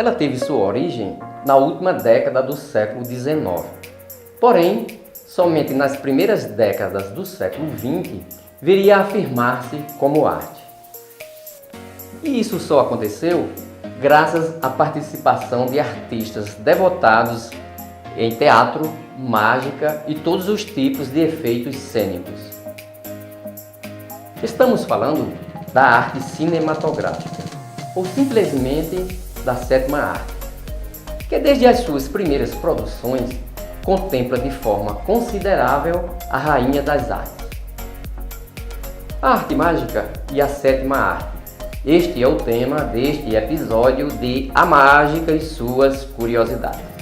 Ela teve sua origem na última década do século XIX. Porém, somente nas primeiras décadas do século XX viria a afirmar-se como arte. E isso só aconteceu graças à participação de artistas devotados em teatro, mágica e todos os tipos de efeitos cênicos. Estamos falando da arte cinematográfica, ou simplesmente da sétima arte, que desde as suas primeiras produções contempla de forma considerável a rainha das artes. A arte mágica e a sétima arte. Este é o tema deste episódio de A Mágica e suas curiosidades.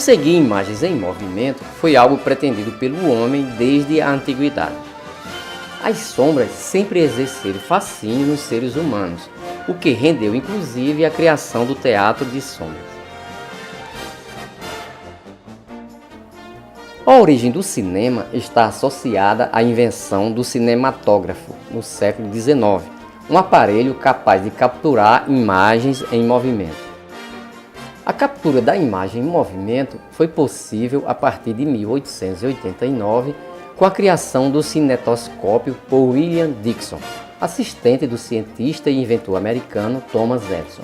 Conseguir imagens em movimento foi algo pretendido pelo homem desde a antiguidade. As sombras sempre exerceram fascínio nos seres humanos, o que rendeu inclusive a criação do teatro de sombras. A origem do cinema está associada à invenção do cinematógrafo no século XIX, um aparelho capaz de capturar imagens em movimento. A captura da imagem em movimento foi possível a partir de 1889, com a criação do cinetoscópio por William Dickson, assistente do cientista e inventor americano Thomas Edison.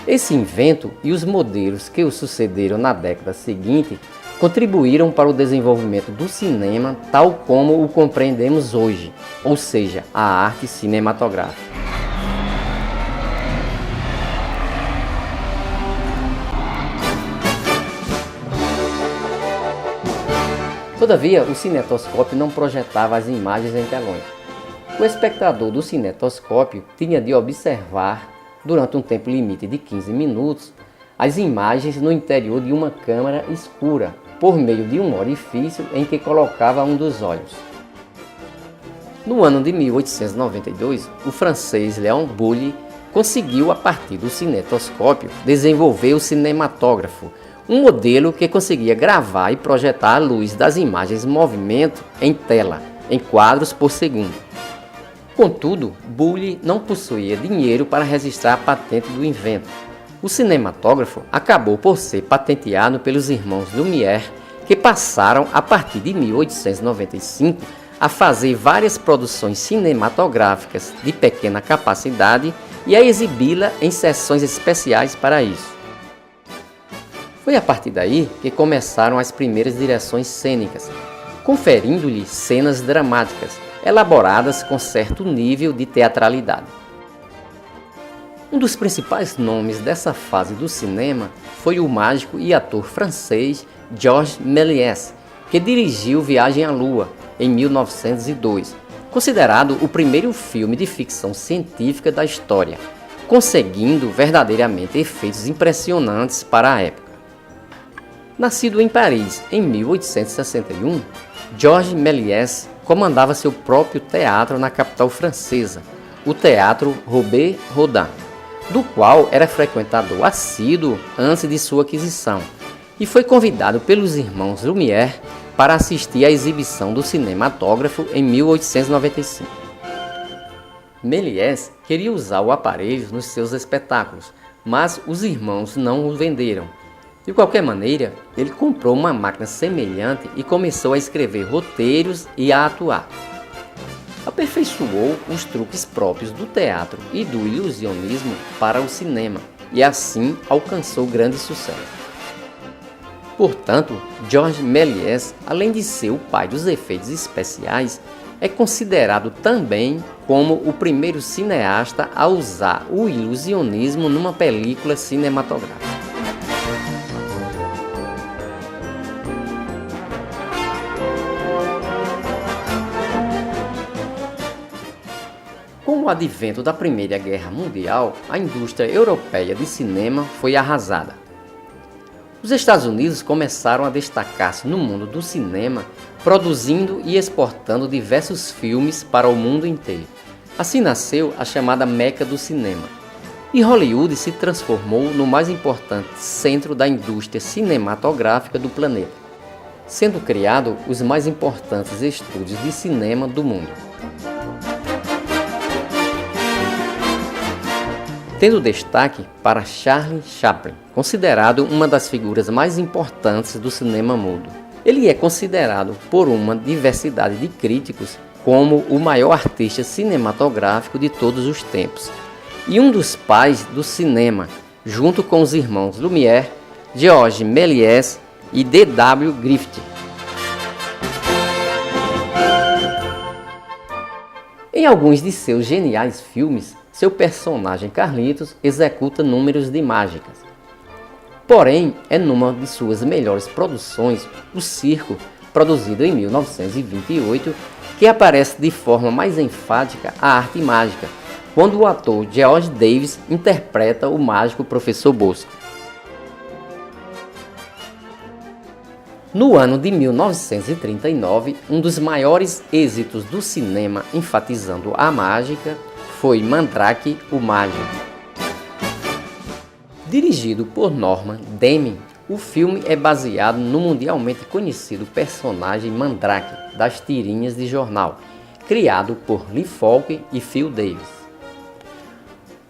Esse invento e os modelos que o sucederam na década seguinte contribuíram para o desenvolvimento do cinema tal como o compreendemos hoje, ou seja, a arte cinematográfica. Todavia, o cinetoscópio não projetava as imagens em telões. O espectador do cinetoscópio tinha de observar, durante um tempo limite de 15 minutos, as imagens no interior de uma câmara escura, por meio de um orifício em que colocava um dos olhos. No ano de 1892, o francês Léon Bully conseguiu, a partir do cinetoscópio, desenvolver o cinematógrafo, um modelo que conseguia gravar e projetar a luz das imagens em movimento em tela, em quadros por segundo. Contudo, Bully não possuía dinheiro para registrar a patente do invento. O cinematógrafo acabou por ser patenteado pelos irmãos Lumière, que passaram, a partir de 1895, a fazer várias produções cinematográficas de pequena capacidade e a exibi-la em sessões especiais para isso. Foi a partir daí que começaram as primeiras direções cênicas, conferindo-lhe cenas dramáticas, elaboradas com certo nível de teatralidade. Um dos principais nomes dessa fase do cinema foi o mágico e ator francês Georges Méliès, que dirigiu Viagem à Lua, em 1902, considerado o primeiro filme de ficção científica da história, conseguindo verdadeiramente efeitos impressionantes para a época. Nascido em Paris em 1861, Georges Méliès comandava seu próprio teatro na capital francesa, o Teatro Robert Rodin, do qual era frequentador assíduo antes de sua aquisição, e foi convidado pelos irmãos Lumière para assistir à exibição do cinematógrafo em 1895. Méliès queria usar o aparelho nos seus espetáculos, mas os irmãos não o venderam. De qualquer maneira, ele comprou uma máquina semelhante e começou a escrever roteiros e a atuar. A aperfeiçoou os truques próprios do teatro e do ilusionismo para o cinema e assim alcançou grande sucesso. Portanto, Georges Méliès, além de ser o pai dos efeitos especiais, é considerado também como o primeiro cineasta a usar o ilusionismo numa película cinematográfica. Com o advento da Primeira Guerra Mundial, a indústria europeia de cinema foi arrasada. Os Estados Unidos começaram a destacar-se no mundo do cinema, produzindo e exportando diversos filmes para o mundo inteiro. Assim nasceu a chamada Meca do cinema. E Hollywood se transformou no mais importante centro da indústria cinematográfica do planeta, sendo criado os mais importantes estúdios de cinema do mundo. Tendo destaque para Charlie Chaplin, considerado uma das figuras mais importantes do cinema mudo. Ele é considerado por uma diversidade de críticos como o maior artista cinematográfico de todos os tempos e um dos pais do cinema, junto com os irmãos Lumière, Georges Méliès e D.W. Griffith. Em alguns de seus geniais filmes, seu personagem Carlitos executa números de mágicas. Porém, é numa de suas melhores produções, O Circo, produzido em 1928, que aparece de forma mais enfática a arte mágica, quando o ator George Davis interpreta o mágico Professor Bosco. No ano de 1939, um dos maiores êxitos do cinema enfatizando a mágica foi Mandrake, o Mágico. Dirigido por Norman Deming, o filme é baseado no mundialmente conhecido personagem Mandrake das tirinhas de jornal, criado por Lee Falk e Phil Davis.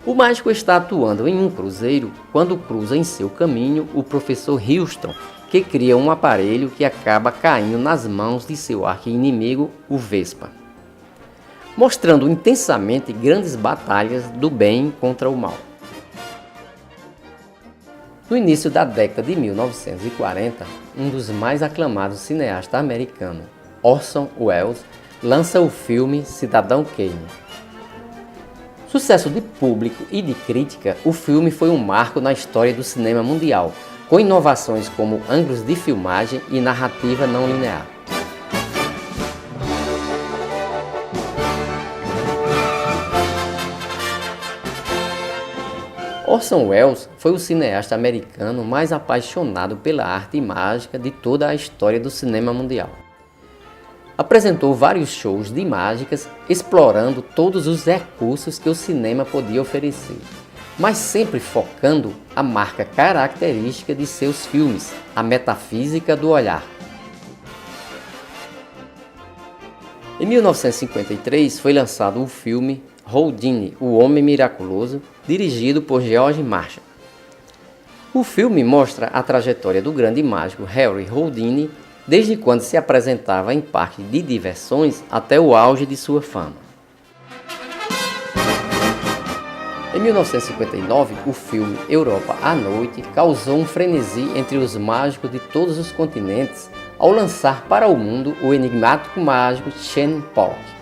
O mágico está atuando em um cruzeiro quando cruza em seu caminho o professor Houston, que cria um aparelho que acaba caindo nas mãos de seu arqui-inimigo, o Vespa, mostrando intensamente grandes batalhas do bem contra o mal. No início da década de 1940, um dos mais aclamados cineastas americanos, Orson Welles, lança o filme Cidadão Kane. Sucesso de público e de crítica, o filme foi um marco na história do cinema mundial, com inovações como ângulos de filmagem e narrativa não linear. Orson Welles foi o cineasta americano mais apaixonado pela arte mágica de toda a história do cinema mundial. Apresentou vários shows de mágicas, explorando todos os recursos que o cinema podia oferecer, mas sempre focando a marca característica de seus filmes, a metafísica do olhar. Em 1953 foi lançado o filme Houdini, o Homem Miraculoso, dirigido por George Marshall. O filme mostra a trajetória do grande mágico Harry Houdini, desde quando se apresentava em parques de diversões até o auge de sua fama. Em 1959, o filme Europa à Noite causou um frenesi entre os mágicos de todos os continentes ao lançar para o mundo o enigmático mágico Chen Pollock.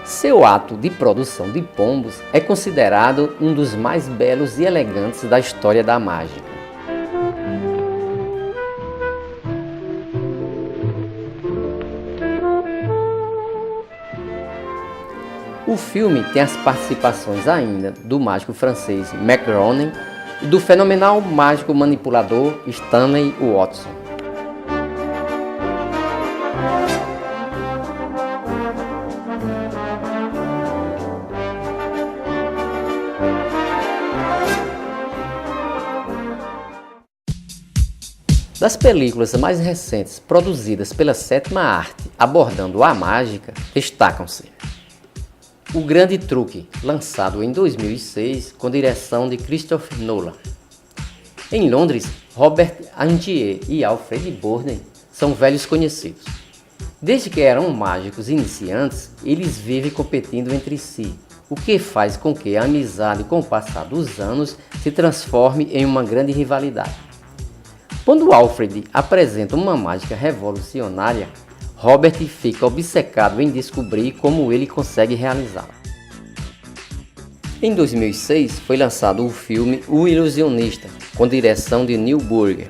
Seu ato de produção de pombos é considerado um dos mais belos e elegantes da história da mágica. O filme tem as participações ainda do mágico francês Mac Groening e do fenomenal mágico manipulador Stanley Watson. Das películas mais recentes produzidas pela sétima arte abordando a mágica, destacam-se O Grande Truque, lançado em 2006 com direção de Christopher Nolan. Em Londres, Robert Angier e Alfred Borden são velhos conhecidos. Desde que eram mágicos iniciantes, eles vivem competindo entre si, o que faz com que a amizade com o passar dos anos se transforme em uma grande rivalidade. Quando Alfred apresenta uma mágica revolucionária, Robert fica obcecado em descobrir como ele consegue realizá-la. Em 2006 foi lançado o filme O Ilusionista, com direção de Neil Burger.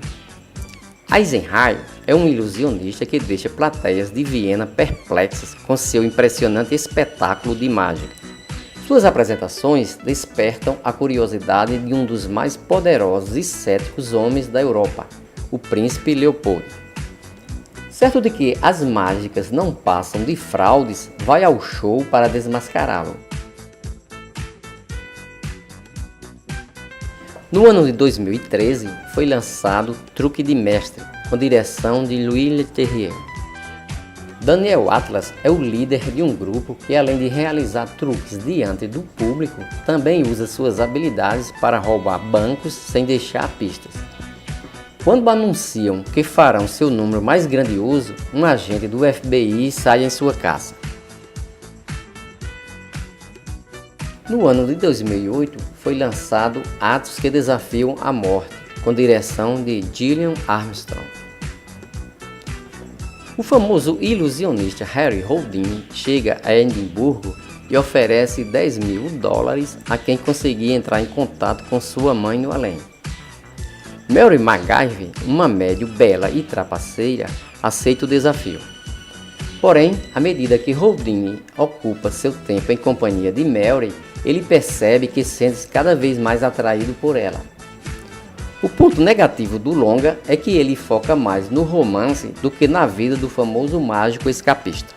Eisenheim é um ilusionista que deixa plateias de Viena perplexas com seu impressionante espetáculo de mágica. Suas apresentações despertam a curiosidade de um dos mais poderosos e céticos homens da Europa, o príncipe Leopoldo. Certo de que as mágicas não passam de fraudes, vai ao show para desmascará-lo. No ano de 2013, foi lançado Truque de Mestre, com direção de Louis Leterrier. Daniel Atlas é o líder de um grupo que, além de realizar truques diante do público, também usa suas habilidades para roubar bancos sem deixar pistas. Quando anunciam que farão seu número mais grandioso, um agente do FBI sai em sua caça. No ano de 2008, foi lançado Atos que Desafiam a Morte, com direção de Gillian Armstrong. O famoso ilusionista Harry Houdini chega a Edimburgo e oferece $10.000 a quem conseguir entrar em contato com sua mãe no além. Mary McGivey, uma médium bela e trapaceira, aceita o desafio. Porém, à medida que Houdini ocupa seu tempo em companhia de Mary, ele percebe que sente-se cada vez mais atraído por ela. O ponto negativo do longa é que ele foca mais no romance do que na vida do famoso mágico escapista.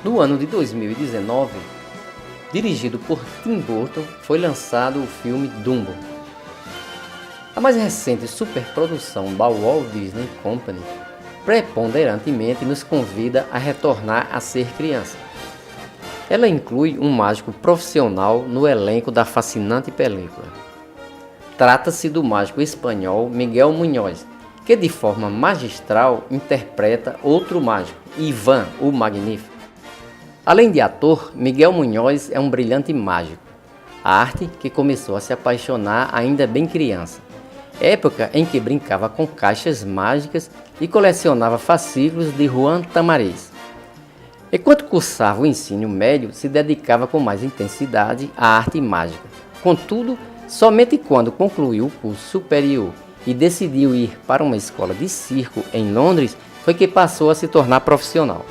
No ano de 2019, dirigido por Tim Burton, foi lançado o filme Dumbo. A mais recente superprodução da Walt Disney Company preponderantemente nos convida a retornar a ser criança. Ela inclui um mágico profissional no elenco da fascinante película. Trata-se do mágico espanhol Miguel Muñoz, que de forma magistral interpreta outro mágico, Ivan, o Magnífico. Além de ator, Miguel Muñoz é um brilhante mágico, arte que começou a se apaixonar ainda bem criança, época em que brincava com caixas mágicas e colecionava fascículos de Juan Tamariz. Enquanto cursava o ensino médio, se dedicava com mais intensidade à arte mágica. Contudo, somente quando concluiu o curso superior e decidiu ir para uma escola de circo em Londres, foi que passou a se tornar profissional.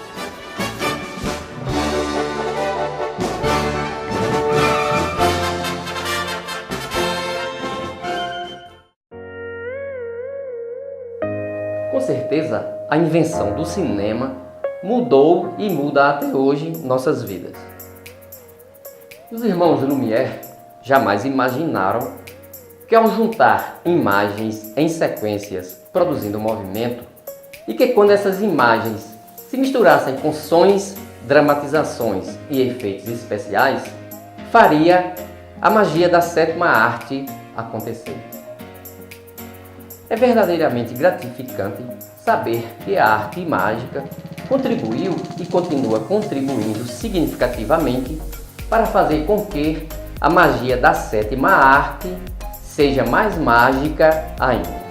Com certeza, a invenção do cinema mudou e muda até hoje nossas vidas. Os irmãos Lumière jamais imaginaram que, ao juntar imagens em sequências produzindo movimento, e que quando essas imagens se misturassem com sons, dramatizações e efeitos especiais, faria a magia da sétima arte acontecer. É verdadeiramente gratificante saber que a arte mágica contribuiu e continua contribuindo significativamente para fazer com que a magia da sétima arte seja mais mágica ainda.